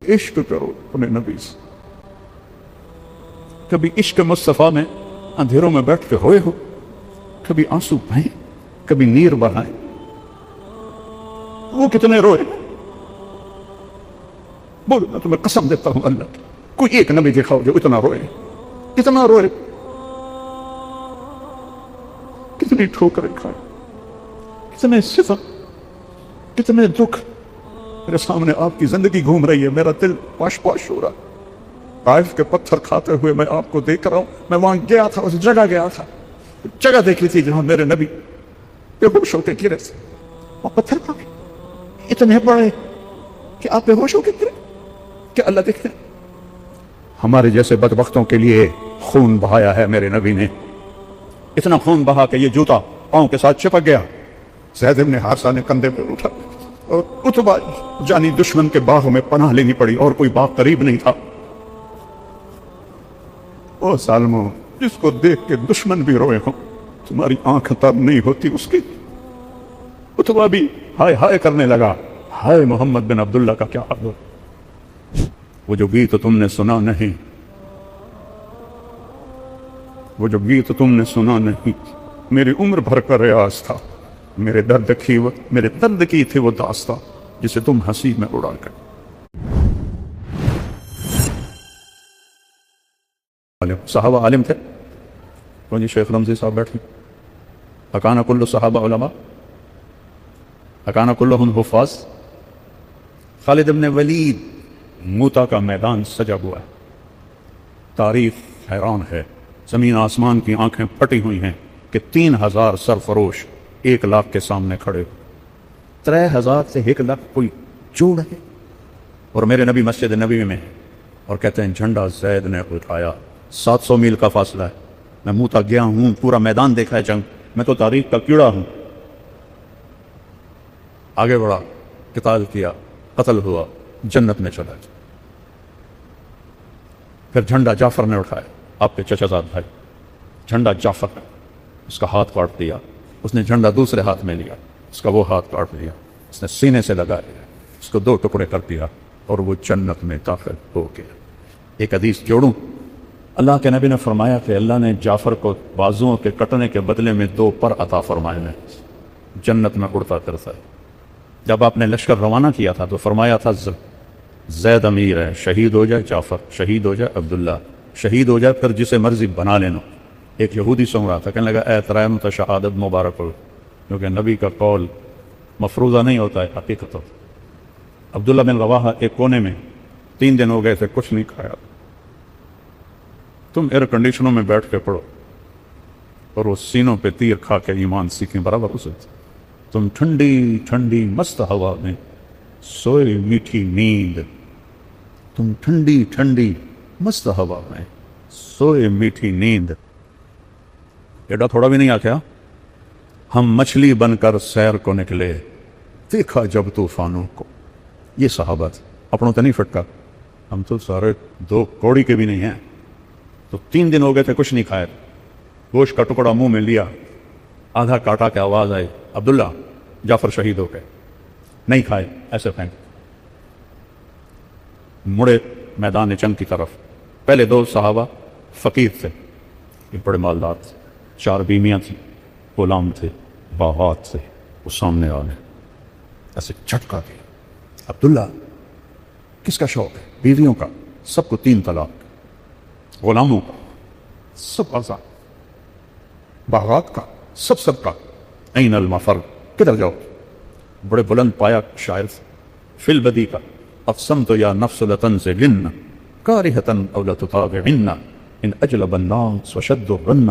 عشق کرو اپنے نبی سے. کبھی عشق مصطفیٰ میں اندھیروں میں بیٹھ کے ہوئے ہو؟ کبھی آنسو بہائیں، کبھی نیر بہائیں. وہ کتنے روئے؟ بولو میں تمہیں قسم دیتا ہوں اللہ کی، کوئی ایک نبی دیکھاؤ جو اتنا روئے. اتنا روئے، کتنی ٹھوکریں کھائے، کتنے ستم، کتنے دکھ. میرے سامنے آپ کی زندگی گھوم رہی ہے، میرا دل پاش پاش ہو رہا. طائف کے پتھر کھاتے ہوئے میں آپ کو دیکھ رہا ہوں. میں وہاں گیا تھا، اس جگہ گیا تھا، جگہ دیکھی تھی جہاں میرے نبی بے ہوش ہو کے گرے تھے. وہ پتھر کھا کے اتنے بڑے کہ آپ بے ہوش ہو کے گرے. کہ اللہ دیکھتے ہیں؟ ہمارے جیسے بدبختوں کے لیے خون بہایا ہے میرے نبی نے. اتنا خون بہا کہ یہ جوتا پاؤں کے ساتھ چپک گیا. زید بن حارثہ نے کندھے پہ اٹھا اور اتبا جانی دشمن کے باغ میں پناہ لینی پڑی، اور کوئی باغ قریب نہیں تھا. او ظالمو، جس کو دیکھ کے دشمن بھی روئے ہوں، تمہاری آنکھ تب نہیں ہوتی اس کی. اتبا بھی ہائے ہائے کرنے لگا، ہائے محمد بن عبداللہ کا کیا حال ہو. وہ جو گیت تم نے سنا نہیں، وہ جو گیت تم نے سنا نہیں، میری عمر بھر کا ریاض تھا. میرے درد کی تھی وہ داستاں جسے تم ہنسی میں اڑا کر. صحابہ عالم تھے. کون جی شیخ رمزی صاحب بیٹھے. اکانا کل صحابہ علماء، اکانا کلہم حفاظ. خالد بن ولید، موتا کا میدان سجا ہوا ہے. تاریخ حیران ہے، زمین آسمان کی آنکھیں پھٹی ہوئی ہیں کہ 3000 سرفروش 1 لاکھ کے سامنے کھڑے. 3000 سے 1 لاکھ کوئی جوڑ ہے. اور میرے نبی مسجد نبی میں اور کہتے ہیں جھنڈا زید نے اٹھایا. 700 میل کا فاصلہ ہے. میں موتا گیا ہوں، پورا میدان دیکھا ہے جنگ. میں تو تاریخ کا کیڑا ہوں. آگے بڑھا، قتال کیا، قتل ہوا، جنت میں چلا گیا. پھر جھنڈا جعفر نے اٹھایا، آپ کے چچا زاد بھائی. جھنڈا جعفر نے، اس کا ہاتھ کاٹ دیا. اس نے جھنڈا دوسرے ہاتھ میں لیا، اس کا وہ ہاتھ کاٹ دیا. اس نے سینے سے لگا لیا، اس کو 2 ٹکڑے کر دیا، اور وہ جنت میں داخل ہو گیا. ایک حدیث جوڑوں. اللہ کے نبی نے فرمایا کہ اللہ نے جعفر کو بازوؤں کے کٹنے کے بدلے میں 2 پر عطا فرمائے ہیں. جنت میں اڑتا پھرتا ہے. جب آپ نے لشکر روانہ کیا تھا تو فرمایا تھا زید امیر ہے، شہید ہو جائے جعفر، شہید ہو جائے عبداللہ، شہید ہو جائے پھر جسے مرضی بنا لینا. ایک یہودی سن رہا تھا، کہنے لگا اے ترائم شہادت مبارک ہو، کیونکہ نبی کا قول مفروضہ نہیں ہوتا ہے، حقیقت ہوتا. عبداللہ بن رواحہ ایک کونے میں 3 دن ہو گئے تھے، کچھ نہیں کھایا. تم ایئر کنڈیشنوں میں بیٹھ کے پڑھو اور وہ سینوں پہ تیر کھا کے ایمان سیکھیں برابر اسے. تم ٹھنڈی ٹھنڈی مست ہوا میں سوئے میٹھی نیند. تم ٹھنڈی ٹھنڈی مست ہوا میں سوئے میٹھی نیند. ایڈا تھوڑا بھی نہیں آکھیا. ہم مچھلی بن کر سیر کو نکلے، دیکھا جب طوفانوں کو. یہ صحابہ اپنوں تو نہیں فٹکا. ہم تو سارے 2 کوڑی کے بھی نہیں ہیں. تو 3 دن ہو گئے تھے، کچھ نہیں کھائے. گوشت کا ٹکڑا منہ میں لیا، آدھا کاٹا کے آواز آئی، عبداللہ جعفر شہید ہو گئے. نہیں کھائے، ایسے پھینک. مڑے میدان جنگ کی طرف. پہلے 2 صحابہ فقیر تھے، یہ بڑے مالدار تھے. 4 بیویاں تھیں، غلام تھے، باغات تھے. وہ سامنے آ گئے، ایسے جھٹکا دیا. عبداللہ کس کا شوق ہے؟ بیویوں کا، سب کو 3 طلاق. غلاموں کا سب آزاد. باغات کا سب کا. این المفر، کدھر جاؤ. بڑے بلند پایا شاعر. فی البدی کا اقسمت یا نفس لتنزلن کارہتن او لتطاوعن ان اجلب الناس وشد الرن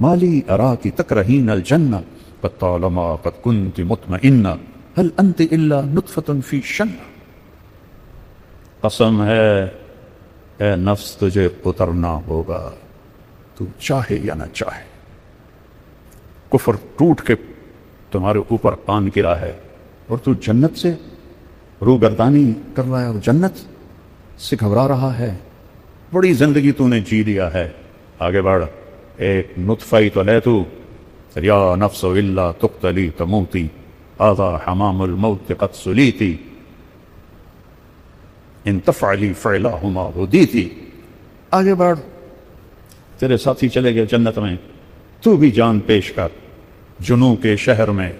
مالی اراکی تکرہین الجنہ قد طالما قد کنت مطمئنہ هل انت الا نطفة فی شنہ. قسم ہے اے نفس تجھے اترنا ہوگا، تو چاہے یا نہ چاہے. کفر ٹوٹ کے تمہارے اوپر آن گرا ہے اور تو جنت سے روگردانی کر رہا ہے اور جنت سے گھبرا رہا ہے. بڑی زندگی تو نے جی لیا ہے، آگے بڑھ. ایک نطفہ ہی تو لے تو. یا نفس الا تقتلی تموتی هذا حمام الموت قد سلیتی. ان تفعلی فعلہما ہدیتی، آگے بڑھ، تیرے ساتھی چلے گئے جنت میں، تو بھی جان پیش کر۔ جنوں کے شہر میں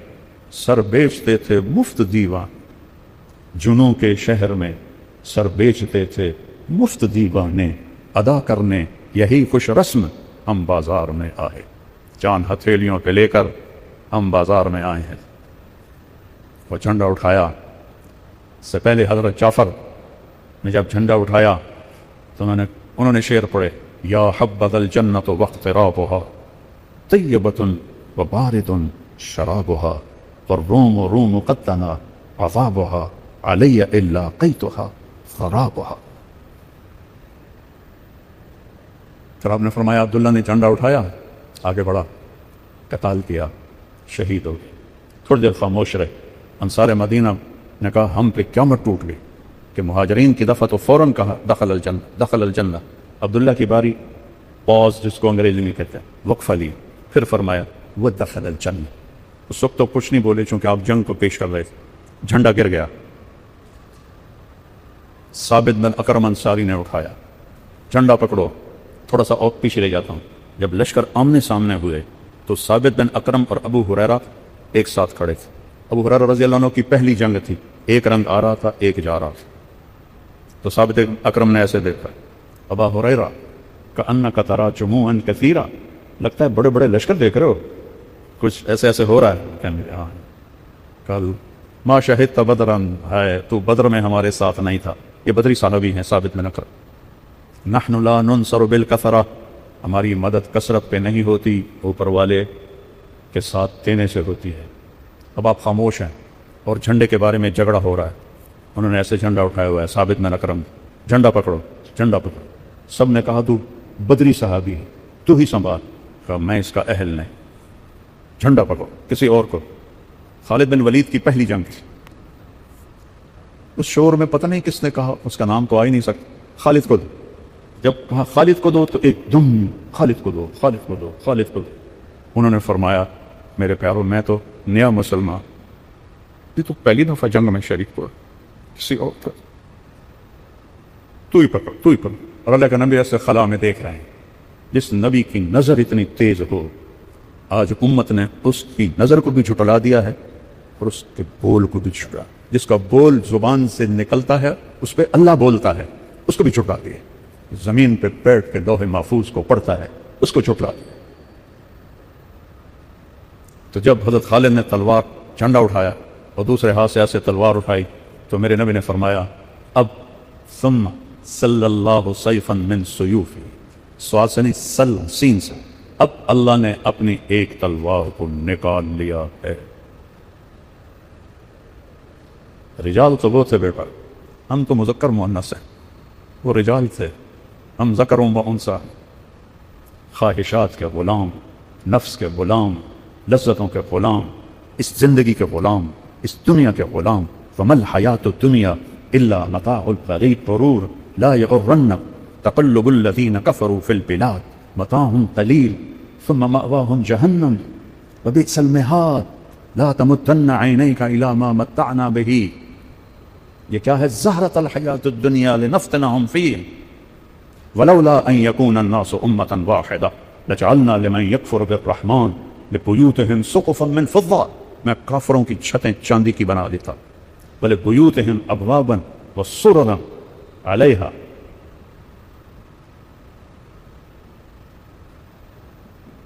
سر بیچتے تھے مفت دیوان، جنوں کے شہر میں سر بیچتے تھے مفت دیوانے، ادا کرنے یہی خوش رسم ہم بازار میں آئے، جان ہتھیلیوں پہ لے کر ہم بازار میں آئے ہیں۔ وہ جھنڈا اٹھایا، سے پہلے حضرت جعفر نے جب جھنڈا اٹھایا تو انہوں نے شعر پڑھے، یا حبذ الجنت واقترابها طیبۃ وبارد شرابها والروم روم قد تنا عذابها علی الا قیتها خرابها۔ پھر آپ نے فرمایا عبداللہ نے جھنڈا اٹھایا، آگے بڑھا، قتال کیا، شہید ہو گئے۔ تھوڑی دیر خاموش رہے، انصار مدینہ نے کہا ہم پہ قیامت ٹوٹ گئی کہ مہاجرین کی دفعہ تو فوراً کہا دخل الجنہ دخل الجنہ، عبداللہ کی باری، پاز جس کو انگریزی میں کہتے ہیں، وقفہ لی، پھر فرمایا وہ دخل الجنہ۔ اس وقت تو کچھ نہیں بولے چونکہ آپ جنگ کو پیش کر رہے تھے۔ جھنڈا گر گیا، ثابت بن اکرم انصاری نے اٹھایا، جھنڈا پکڑو۔ تھوڑا سا اور پیچھے لے جاتا ہوں، جب لشکر آمنے سامنے ہوئے تو ثابت بن اکرم اور ابو ہریرہ ایک ساتھ کھڑے تھے۔ ابو ہریرہ رضی اللہ عنہ کی پہلی جنگ تھی، ایک رنگ آ رہا تھا ایک جا رہا تھا، تو ثابت اکرم نے ایسے دیکھا، ابا ہریرہ کأنک تری جموعا کثیرا، لگتا ہے بڑے بڑے لشکر دیکھ رہے ہو، کچھ ایسے ایسے ہو رہا ہے۔ کہنے لگے ہاں، کل ما شہدت بدرا، ہے تو بدر میں ہمارے ساتھ نہیں تھا۔ یہ بدری صحابی ہیں ثابت بن اکرم۔ نحن لا ننصر بالکثرہ، ہماری مدد کثرت پہ نہیں ہوتی، اوپر والے کے ساتھ دینے سے ہوتی ہے۔ اب آپ خاموش ہیں اور جھنڈے کے بارے میں جھگڑا ہو رہا ہے۔ انہوں نے ایسے جھنڈا اٹھایا ہوا ہے، ثابت بن اکرم، جھنڈا پکڑو جھنڈا پکڑو۔ سب نے کہا تو بدری صحابی ہے، تو ہی سنبھال۔ کہا میں اس کا اہل نہیں، جھنڈا پکڑو کسی اور کو۔ خالد بن ولید کی پہلی جنگ تھی، اس شور میں پتہ نہیں کس نے کہا، اس کا نام تو آ ہی نہیں سکتا، خالد کو دو۔ جب کہا خالد کو دو تو ایک دم خالد کو دو خالد کو دو خالد کو دو۔ انہوں نے فرمایا میرے پیاروں میں تو نیا مسلمان، یہ تو پہلی دفعہ جنگ میں شریک ہوا، کسی اور کا تو ہی پکڑ تو ہی پکڑ۔ اور اللہ کا نبی ایسے خلا میں دیکھ رہے ہیں، جس نبی کی نظر اتنی تیز ہو، آج امت نے اس کی نظر کو بھی جھٹلا دیا ہے اور اس کے بول کو بھی جھٹلا، جس کا بول زبان سے نکلتا ہے اس پہ اللہ بولتا ہے، اس کو بھی جھٹلا دیا، زمین پہ بیٹھ کے لوح محفوظ کو پڑھتا ہے اس کو جھٹلا دیا۔ تو جب حضرت خالد نے تلوار جھنڈا اٹھایا اور دوسرے ہاتھ سے ایسے تلوار اٹھائی تو میرے نبی نے فرمایا اب ثم صلی اللہ سیفا من سیوفی، سواد سے نہیں، سین سے، اب اللہ نے اپنی ایک تلوار کو نکال لیا ہے۔ رجال تو وہ تھے بیٹا، ہم تو مذکر مؤنث ہیں، وہ رجال تھے، ہم ذکر و انثیٰ، خواہشات کے غلام، نفس کے غلام، لذتوں کے غلام، اس زندگی کے غلام، اس دنیا کے غلام۔ وَمَا الْحَيَاةُ الدُّنْيَا إِلَّا مَتَاعُ الْغُرُورِ لَا يَغُرَّنَّكَ تَقَلُّبُ الَّذِينَ كَفَرُوا فِي الْبِلَادِ مَتَاعٌ قَلِيلٌ ثُمَّ مَأْوَاهُمْ جَهَنَّمُ وَبِئْسَ الْمِهَادُ لَا تَمُدَّنَّ عَيْنَيْكَ إِلَىٰ مَا مَتَّعْنَا بِهِ، یہ کیا ہے؟ زہرۃ الحیات الدنیا لنفتنہم فیہ ولولا ان یکون الناس امۃ واحدہ لجعلنا لمن یکفر بالرحمن لبیوتہم سقفا من فضہ، میں کافروں کی چھتیں چاندی کی بنا دیتا، ولبیوتہم ابوابا وسررا علیہا۔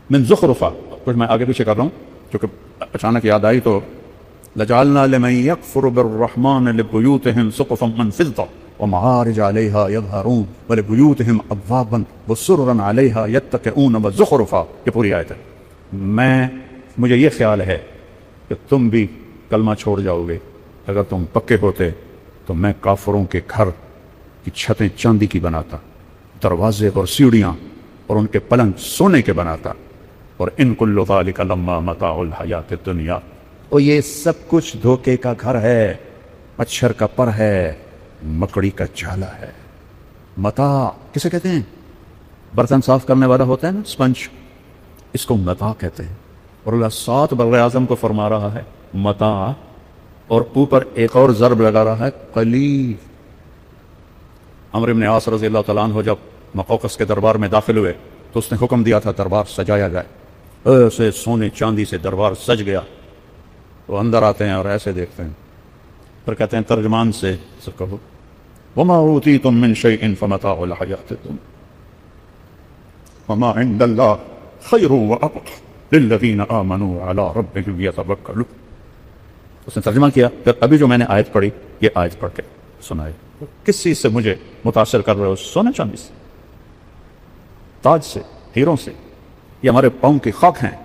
من زخرفہ، کچھ میں آگے پیچھے کر رہا ہوں کیونکہ اچانک یاد آئی تو لجعلنا لمن يكفر بالرحمن لبيوتهم سقفا من فضة ومعارج عليها يظهرون ولبيوتهم ابوابا وسررا عليها يتكئون وزخرفا۔ یہ پوری آیت ہے۔ مجھے یہ خیال ہے کہ تم بھی کلمہ چھوڑ جاؤ گے، اگر تم پکے ہوتے تو میں کافروں کے گھر کی چھتیں چاندی کی بناتا، دروازے اور سیڑھیاں اور ان کے پلنگ سونے کے بناتا، اور ان کل ذلک لما متاع الحیات الدنیا، اور یہ سب کچھ دھوکے کا گھر ہے، مچھر کا پر ہے، مکڑی کا جالا ہے۔ متاع کسے کہتے ہیں؟ برتن صاف کرنے والا ہوتا ہے نا، سپنج، اس کو متاع کہتے ہیں۔ اور اللہ 7 بر اعظم کو فرما رہا ہے متاع، اور اوپر ایک اور ضرب لگا رہا ہے قلیل۔ عمرو بن عاص رضی اللہ تعالیٰ عنہ جب مقوقس کے دربار میں داخل ہوئے تو اس نے حکم دیا تھا دربار سجایا جائے. ایسے سونے چاندی سے دربار سج گیا. وہ اندر آتے ہیں اور ایسے دیکھتے ہیں، پھر کہتے ہیں ترجمان سے کہو وما اوتیتم من شیء فمتاع الحیاۃ الدنیا وما عند اللہ خیر وابقى للذین آمنوا علی ربهم یتوکلون. اس نے ترجمہ کیا. پھر ابھی جو میں نے آیت پڑھی یہ آیت پڑھ کے سنائے. کس چیز سے مجھے متاثر کر رہے ہو؟ سونے چاندی سے، تاج سے، ہیروں سے. یہ ہمارے پاؤں کی خاک ہیں.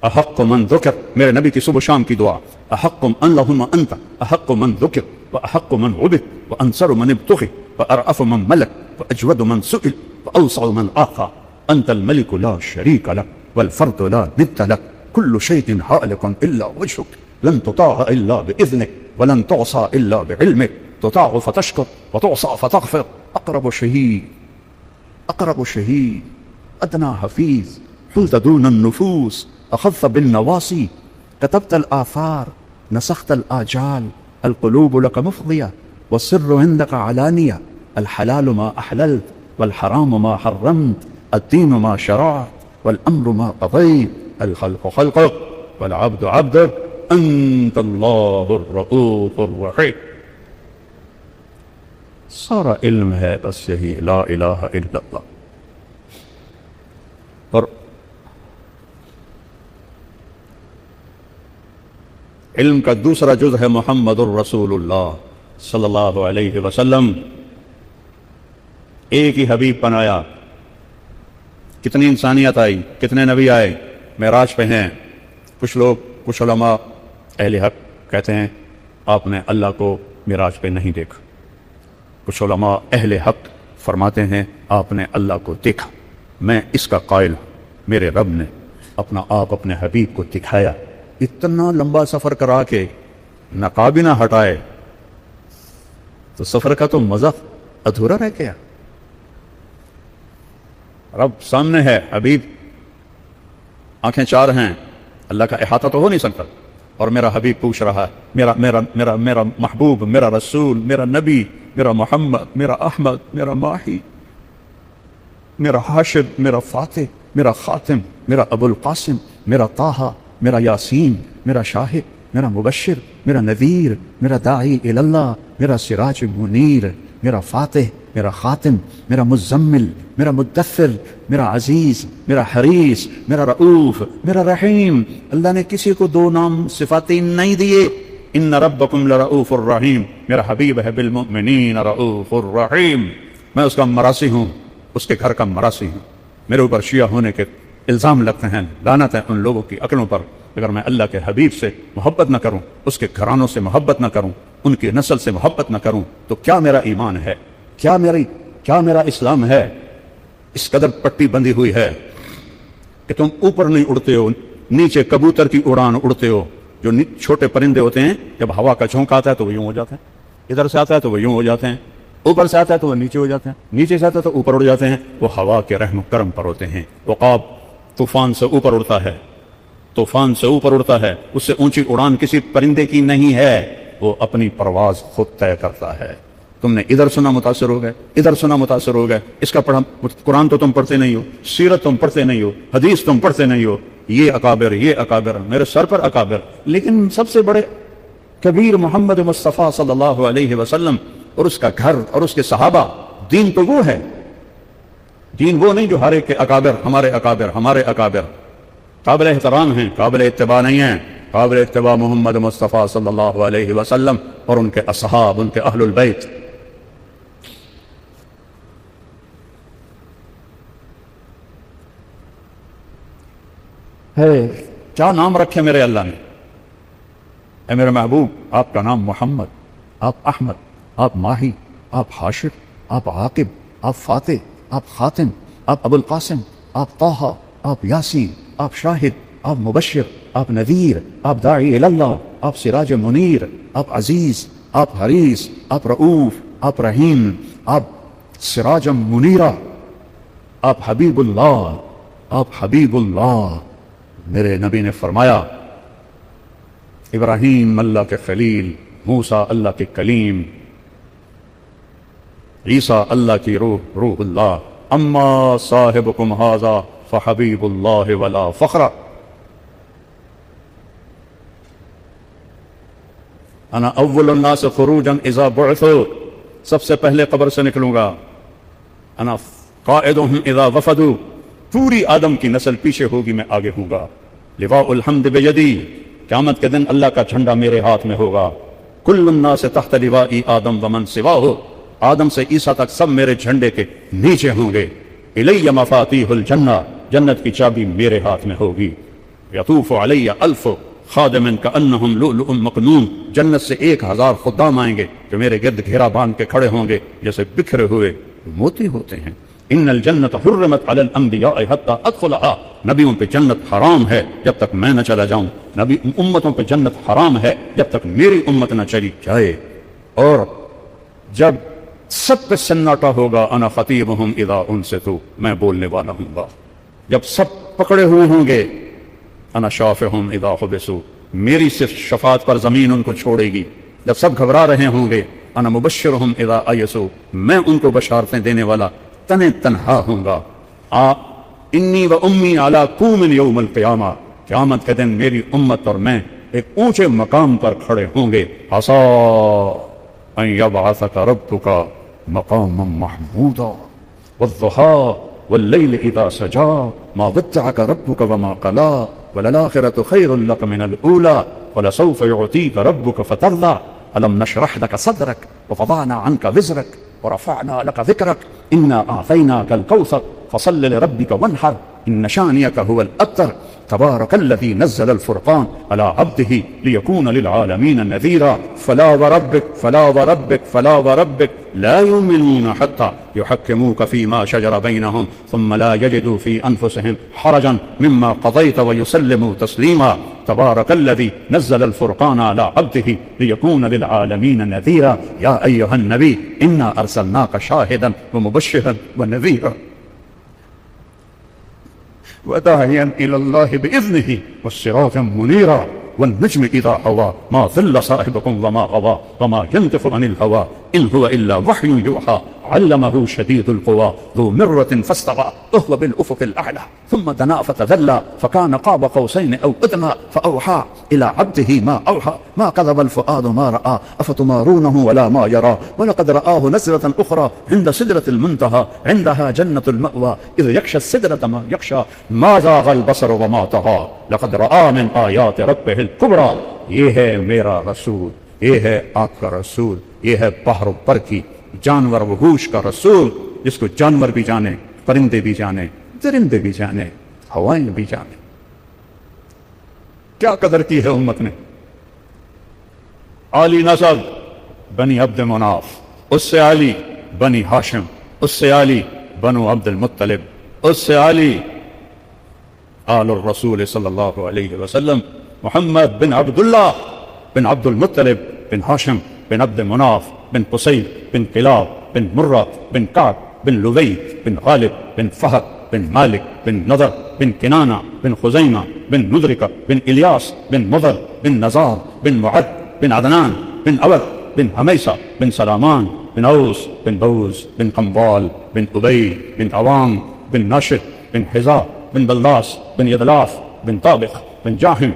احق من ذکر، میرے نبی کی صبح شام کی دعا. احق اللہم انت احق من ذکر واحق من عبد وانصر من ابتغی وارأف من ملک واجود من سئل واوسع من آخى. انت الملك لا شریک لک والفرد لا ند لک كل شيء هالك الا وجهك لن تطاع الا باذنك ولن تعصى الا بعلمك تطاع فتشكر وتعصى فتغفر. اقرب شهيد اقرب شهيد ادنى حفيظ حلت دون النفوس اخذت بالنواصي كتبت الاثار نسخت الاجال القلوب لك مفضيه والسر عندك علانيه الحلال ما احللت والحرام ما حرمت الدين ما شرعت والامر ما قضيت الخلق خلقك والعبد عبدك انت اللہ الرؤوف الرحیم. سارا علم ہے بس یہی لا الہ الا اللہ. اور علم کا دوسرا جز ہے محمد الرسول اللہ صلی اللہ علیہ وسلم. ایک ہی حبیب بنایا. کتنی انسانیت آئی، کتنے نبی آئے، معراج پہ ہیں. کچھ لوگ، کچھ علماء اہل حق کہتے ہیں آپ نے اللہ کو معراج پہ نہیں دیکھا. کچھ علماء اہل حق فرماتے ہیں آپ نے اللہ کو دیکھا. میں اس کا قائل ہوں. میرے رب نے اپنا آپ اپنے حبیب کو دکھایا. اتنا لمبا سفر کرا کے نقاب نہ ہٹائے تو سفر کا تو مزہ ادھورا رہ گیا. رب سامنے ہے، حبیب آنکھیں چار ہیں، اللہ کا احاطہ تو ہو نہیں سکتا. اور میرا حبیب پوچھ رہا ہے، میرا میرا میرا میرا محبوب، میرا رسول، میرا نبی، میرا محمد، میرا احمد، میرا ماہی، میرا حاشد، میرا فاتح، میرا خاتم، میرا ابو القاسم، میرا طٰہٰ، میرا یاسین، میرا شاہد، میرا مبشر، میرا نذیر، میرا داعی الی اللہ، میرا سراج منیر، میرا فاتح، میرا خاتم، میرا مزمل، میرا مدثر، میرا عزیز، میرا حریص، میرا رؤوف، میرا رحیم. اللہ نے کسی کو دو نام صفاتی نہیں دیے. ان ربکم لرؤوف الرحیم. میرا حبیب ہے بالمؤمنین رؤوف الرحیم. میں اس کا مراسی ہوں، اس کے گھر کا مراسی ہوں. میرے اوپر شیعہ ہونے کے الزام لگتے ہیں، لعنت ہے ان لوگوں کی عقلوں پر. اگر میں اللہ کے حبیب سے محبت نہ کروں، اس کے گھرانوں سے محبت نہ کروں، ان کی نسل سے محبت نہ کروں تو کیا میرا ایمان ہے، کیا میرا اسلام ہے؟ اس قدر پٹی بندھی ہوئی ہے کہ تم اوپر نہیں اڑتے ہو، نیچے کبوتر کی اڑان اڑتے ہو. جو چھوٹے پرندے ہوتے ہیں جب ہوا کا جھونکا آتا ہے تو وہ یوں ہو جاتے ہیں، ادھر سے آتا ہے تو وہ یوں ہو جاتے ہیں، اوپر سے آتا ہے تو وہ نیچے ہو جاتے ہیں، نیچے سے آتا ہے تو اوپر اڑ جاتے ہیں. وہ ہوا کے رحم و کرم پر ہوتے ہیں. عقاب طوفان سے اوپر اڑتا ہے، طوفان سے اوپر اڑتا ہے. اس سے اونچی اڑان کسی پرندے کی نہیں ہے. وہ اپنی پرواز خود طے کرتا ہے. تم نے ادھر سنا متاثر ہو گئے، ادھر سنا متاثر ہو گئے. اس کا پڑھا قرآن تو تم پڑھتے نہیں ہو، سیرت تم پڑھتے نہیں ہو، حدیث تم پڑھتے نہیں ہو. یہ اکابر میرے سر پر اکابر. لیکن سب سے بڑے کبیر محمد مصطفیٰ صلی اللہ علیہ وسلم اور اس کا گھر اور اس کے صحابہ. دین تو وہ ہے، دین وہ نہیں جو ہر ایک کے اکابر، ہمارے اکابر قابل احترام ہیں، قابل اتباع نہیں ہیں. قابل اتباع محمد مصطفیٰ صلی اللہ علیہ وسلم اور ان کے اصحاب، ان کے اہل البیت. ہے کیا نام رکھے میرے اللہ نے؟ اے میرے محبوب، آپ کا نام محمد، آپ احمد، آپ ماہی، آپ حاشر، آپ عاقب، آپ فاتح، آپ خاتم، آپ ابو القاسم، آپ طٰہٰ، آپ یاسین، آپ شاہد، آپ مبشر، آپ نذیر، آپ داعی الی اللہ، آپ سراج منیر، آپ عزیز، آپ حریص، آپ رؤوف، آپ رحیم، آپ سراج منیرہ، آپ حبیب اللہ، آپ حبیب اللہ. میرے نبی نے فرمایا ابراہیم اللہ کے خلیل، موسیٰ اللہ کے کلیم، عیسیٰ اللہ کی روح، روح اللہ. اما صاحبکم ھذا فحبیب اللہ ولا فخر. انا اول الناس خروجا اذا بعثوا، سب سے پہلے قبر سے نکلوں گا. انا قائدهم اذا وفدوا، پوری آدم کی نسل پیچھے ہوگی، میں آگے ہوں گا. لواء الحمد بیدی، قیامت کے دن اللہ کا جھنڈا میرے ہاتھ میں ہوگا. کل الناس تحت لواء آدم ومن سواہ، آدم سے عیسیٰ تک سب میرے جھنڈے کے نیچے ہوں گے. الی مفاتیح الجنہ، جنت کی چابی میرے ہاتھ میں ہوگی. یطوف علی الف خادم کانہم لؤلؤ مکنون، جنت سے 1000 خدام آئیں گے جو میرے گرد گھیرا باندھ کے کھڑے ہوں گے جیسے بکھرے ہوئے موتی ہوتے ہیں. ان الجنت حرمت علی الانبیاء حتی ادخلها، نبیوں پہ جنت حرام ہے جب تک میں نہ چلا جاؤں. نبی امتوں پہ جنت حرام ہے جب تک میری امت نہ چلی جائے. اور جب سب پہ سناٹا ہوگا، انا خطیبہم اذا انصتوا، میں بولنے والا ہوں گا. جب سب پکڑے ہوئے ہوں گے، انا شافعہم اذا حبسوا، میری صرف شفاعت پر زمین ان کو چھوڑے گی. جب سب گھبرا رہے ہوں گے، انا مبشرہم اذا ایسوا، میں ان کو بشارتیں دینے والا تنہ تنہا ہوں گا. انی و امی علی کوم یوم القیامہ، قیامت کے دن میری امت اور میں ایک اونچے مقام پر کھڑے ہوں گے. عسا ان یبعثک ربک مقاما محمودا والضحى واللیل اذا سجا ما ودعک ربک وما قلا وللآخرۃ خیر لک من الاولی ولسوف یعطیک ربک فترضی الم نشرح لک صدرک ووضعنا عنک وزرک ورفعنا لك ذكرك إنا أعطيناك الكوثر فصل لربك وانحر إن شانئك هو الأبتر. تبارك الذي نزل الفرقان على عبده ليكون للعالمين نذيرا. فلا وربك فلا وربك فلا وربك لا يؤمنون حتى يحكموك فيما شجر بينهم ثم لا يجدوا في أنفسهم حرجا مما قضيت ويسلموا تسليما. تبارك الذي نزل الفرقان على عبده ليكون للعالمين نذيرا. يا أيها النبي إنا أرسلناك شاهدا ومبشرا ونذيرا وداعيا إلى الله بإذنه والسراجا منيرا. والنجم إذا هوى ما ضل صاحبكم وما غوى وما ينطق عن الهوى إن هو إلا وحي يوحى علمه شديد القوى ذو مرة فاستوى وهو بالأفق الأعلى ثم دنا فتدلى فكان قاب قوسين أو أدنى فأوحى إلى عبده ما أوحى ما كذب الفؤاد ما رأى أفتمارونه ولا ما يرى ولقد رآه نزلة أخرى عند سدرة المنتهى عندها جنة المأوى إذ يغشى السدرة ما يغشى ما زاغ البصر وما طغى لقد رآ من آيات ربه الكبرى. یہ ہے میرا رسول، یہ ہے آپ کا رسول، یہ ہے بحر و بر کی جانور وحوش کا رسول، جس کو جانور بھی جانے، پرندے بھی جانے، درندے بھی جانے، ہوائیں بھی جانے. کیا قدر کی ہے امت نے. عالی نسب بنی عبد مناف، اس سے عالی بنی ہاشم، اس سے عالی بنو عبد المطلب، اس سے عالی آل الرسول صلی اللہ علیہ وسلم محمد بن عبداللہ بن عبد المطلب بن ہاشم بن عبد مناف بن قصي بن كلاب بن مرة بن كعب بن لبي بن غالب بن فهد بن مالك بن نضر بن كنانة بن خزيمة بن مدركة بن إلياس بن مضر بن نزار بن معد بن عدنان بن أود بن هميسة بن سلامان بن أوس بن بوز بن قنبال بن أبي بن عوام بن ناشد بن حذاء بن بلاس بن يدلاف بن طابق بن جاهم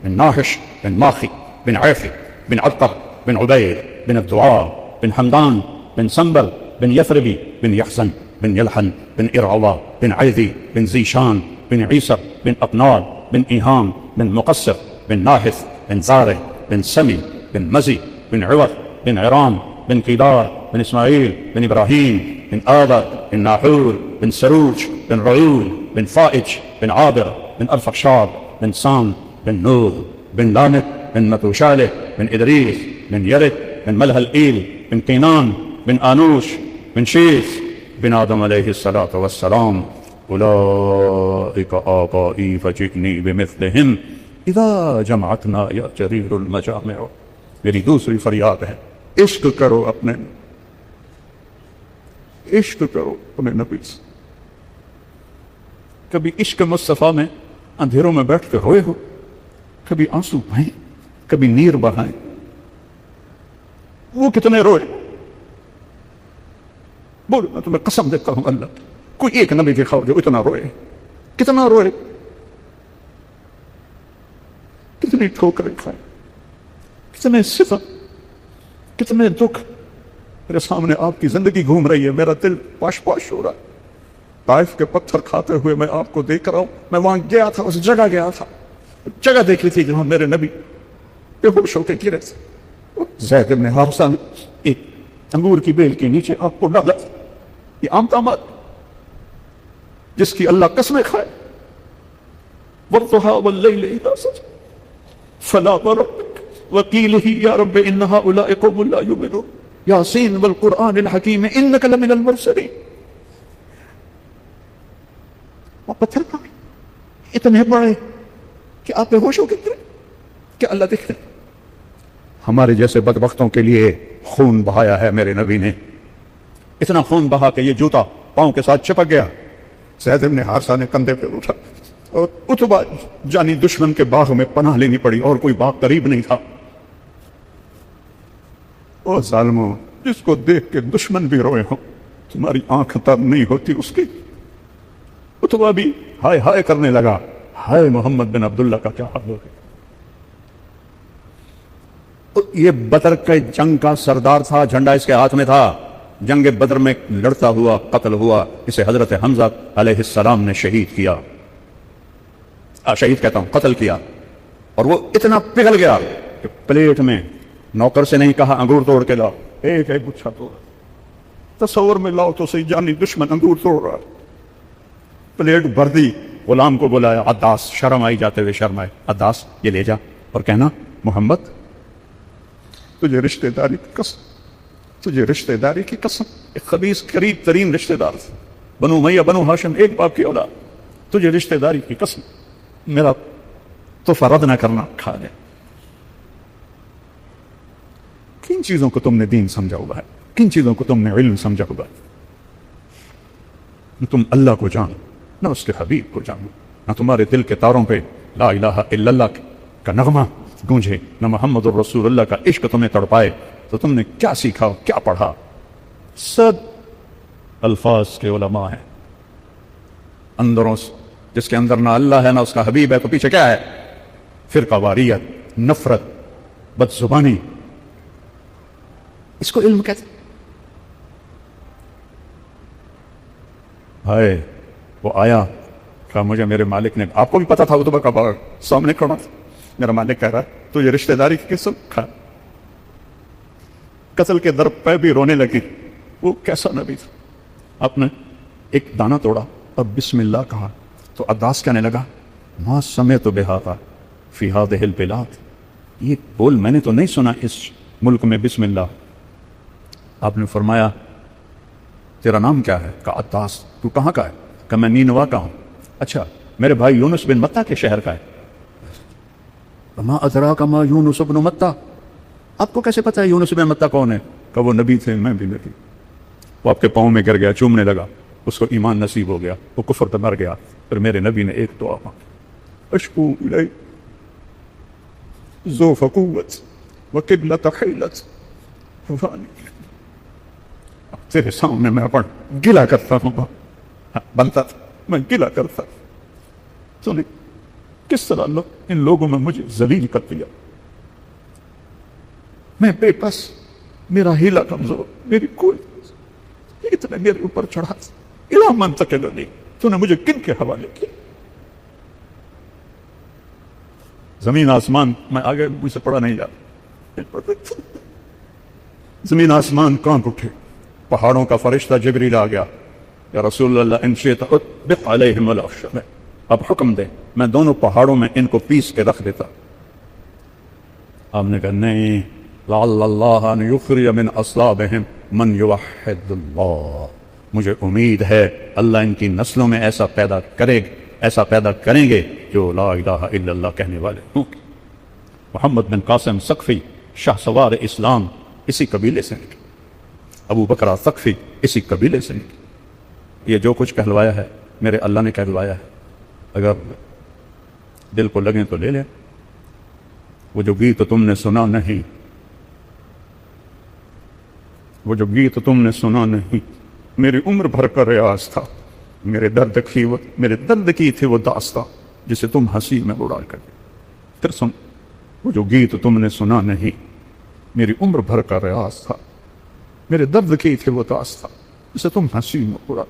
بن ناحش بن ماخي بن عافي بن عطر بن عبيد بن الدعاء بن حمدان بن سنبل بن يثربي بن يحزن بن يلحن بن إرعوى بن عيذي بن زيشان بن عيسى بن أقنال بن إيهام بن مقصر بن ناحث بن زاره بن سمي بن مزي بن عوض بن عرام بن قيدار بن إسماعيل بن إبراهيم بن آذر بن ناحور بن سروج بن رعول بن فائج بن عابر بن أرفخشاد بن سام بن نوح بن لامك بن متوشالة بن إدريس بن يرد بن ملهلئيل بن كينان بن آنوش بن شيث بن آدم عليه الصلاة والسلام. أولئك آبائي فجئني بمثلهم إذا جمعتنا يا جرير المجامع. میری دوسری فریاد ہے، عشق کرو اپنے، عشق کرو اپنے نبی سے. کبھی عشق مصطفیٰ میں اندھیروں میں بیٹھ کے روئے ہو، کبھی آنسو بہائیں، کبھی نیر بہائیں. وہ کتنے روئے، بولو میں تمہیں قسم دیتا ہوں اللہ، کوئی ایک نبی دکھاؤ جو اتنا روئے، کتنا روئے، کتنی ٹھوکریں کھائے، کتنے صفت، کتنے دکھ میرے سامنے آپ کی زندگی گھوم رہی ہے، میرا دل پاش پاش ہو رہا ہے۔ طائف کے پتھر کھاتے ہوئے میں آپ کو دیکھ رہا ہوں، میں وہاں گیا تھا، اس جگہ گیا تھا، جگہ دیکھی تھی جہاں میرے نبی بے ہوش ہو کے گرے تھے۔ زید بن حارثہ نے ایک انگور کی بیل کے نیچے آپ کو ڈالا، یہ عام طامات جس کی اللہ قسمیں کھائے، وَالضُّحَىٰ وَاللَّيْلِ إِذَا سَجَىٰ فَلَا وَرَبِّكَ وَقِيلِهِ يَا رَبِّ إِنَّ هَٰؤُلَاءِ قَوْمٌ لَا يُؤْمِنُونَ یاسین والقرآن الحکیم انک لمن المرسلین۔ وہ پتھر کھائے اتنے بڑے کہ آپ بے ہوش ہو گئے کہ اللہ دیکھ رہے۔ ہمارے جیسے بدبختوں کے لیے خون بہایا ہے میرے نبی نے، اتنا خون بہا کہ یہ جوتا پاؤں کے ساتھ چپک گیا۔ زید بن حارثہ نے کندھے پہ اٹھا اور اتبا جانی دشمن کے باغ میں پناہ لینی پڑی، اور کوئی باغ قریب نہیں تھا۔ او ظالموں، جس کو دیکھ کے دشمن بھی روئے ہوں، تمہاری آنکھ تر نہیں ہوتی اس کی۔ اتبا بھی ہائے ہائے کرنے لگا، ہائے محمد بن عبداللہ کا کیا حال ہو گیا۔ یہ بدر کے جنگ کا سردار تھا، جھنڈا اس کے ہاتھ میں تھا، جنگ بدر میں لڑتا ہوا قتل ہوا، اسے حضرت حمزہ علیہ السلام نے شہید کیا، شہید کہتا ہوں قتل کیا، اور وہ اتنا پگھل گیا کہ پلیٹ میں نوکر سے نہیں کہا انگور توڑ کے لاؤ، ایک ایک گچھا توڑا، تصور میں لاؤ تو صحیح، جانی دشمن انگور توڑ رہا، پلیٹ بھر دی، غلام کو بلایا، عداس، شرم آئی جاتے ہوئے شرم آئے، عداس یہ لے جا اور کہنا محمد تجھے رشتہ داری کی قسم، تجھے رشتہ داری کی قسم، ایک خبیث قریب ترین رشتہ دار تھا، بنو امیہ بنو ہاشم ایک باپ کی اولاد، تجھے رشتہ داری کی قسم میرا تحفہ رد نہ کرنا، کھا لے۔ کن چیزوں کو تم نے دین سمجھا ہوا ہے، کن چیزوں کو تم نے علم سمجھا ہوا ہے؟ نہ تم اللہ کو جانو، نہ اس کے حبیب کو جانو، نہ تمہارے دل کے تاروں پہ لا الہ الا اللہ کا نغمہ گونجے، نہ محمد الرسول اللہ کا عشق تمہیں تڑپائے، تو تم نے کیا سیکھا، کیا پڑھا؟ سب الفاظ کے علماء ہیں، اندروں سے جس کے اندر نہ اللہ ہے نہ اس کا حبیب ہے، تو پیچھے کیا ہے؟ فرقہ واریت، نفرت، بد زبانی، اس کو علم کہتے۔ ہائے وہ آیا، کہا مجھے میرے مالک نے، آپ کو بھی پتا تھا اتبا کا باغ سامنے کھڑا تھا، میرا مالک کہہ رہا ہے تو یہ رشتہ داری کی قسم کھا۔ قتل کے در پہ بھی رونے لگی، وہ کیسا نبی تھا، آپ نے ایک دانہ توڑا اور بسم اللہ کہا تو عداس کہنے لگا ما سمعت بہذا فی ہذہ البلاد، یہ بول میں نے تو نہیں سنا اس ملک میں بسم اللہ۔ آپ نے فرمایا تیرا نام کیا ہے؟ کہا عداس۔ تو کہاں کا ہے؟ کہ میں نینوا کا ہوں۔ اچھا میرے بھائی یونس بن متہ کے شہر کا ہے۔ وما ادراک ما یونس بن متہ، آپ کو کیسے پتا ہے یونس بن متہ کون ہے؟ کہ وہ نبی تھے، میں بھی نبی۔ وہ آپ کے پاؤں میں گر گیا، چومنے لگا، اس کو ایمان نصیب ہو گیا، وہ کفر پہ مر گیا۔ پھر میرے نبی نے ایک دعا مانگی، اشکو الیک ضعف قوت وقلۃ حیلۃ، تیرے سامنے میں اپنا گلا کرتا ہوں، بنتا تھا میں گلا کرتا، تو نے کس طرح ان لوگوں میں مجھے ذلیل کر دیا، میں بے بس، میرا ہیلا کمزور، میری کوئی اتنے میرے اوپر چڑھا، الا من تکلنی، تو نے مجھے کن کے حوالے کیا؟ زمین آسمان، میں آگے مجھ سے پڑھا نہیں جاتا، زمین آسمان کانپ اٹھے، پہاڑوں کا فرشتہ جبریل آ گیا، یا رسول اللہ ان شئت اطبق علیہم العشر، اب حکم دے میں دونوں پہاڑوں میں ان کو پیس کے رکھ دیتا۔ آپ نے کہا نہیں، لعل اللہ ان یخرج من اصلابہم من یوحد اللہ، مجھے امید ہے اللہ ان کی نسلوں میں ایسا پیدا کریں گے جو لا الہ الا اللہ کہنے والے ہوں۔ محمد بن قاسم ثقفی شاہ سوار اسلام اسی قبیلے سے نکلے، ابو بکر ثقفی اسی قبیلے سے نکلے۔ یہ جو کچھ کہلوایا ہے میرے اللہ نے کہلوایا ہے، اگر دل کو لگیں تو لے لیں۔ وہ جو گیت تم نے سنا نہیں، وہ جو گیت تم نے سنا نہیں، میری عمر بھر کا ریاض تھا، میرے درد کی تھی وہ داستاں جسے تم ہنسی میں اڑا کر دے۔ پھر سن وہ جو گیت تم نے سنا نہیں، میری عمر بھر کا ریاض تھا، میرے درد کی تھی وہ داستاں جسے تم ہنسی میں اڑا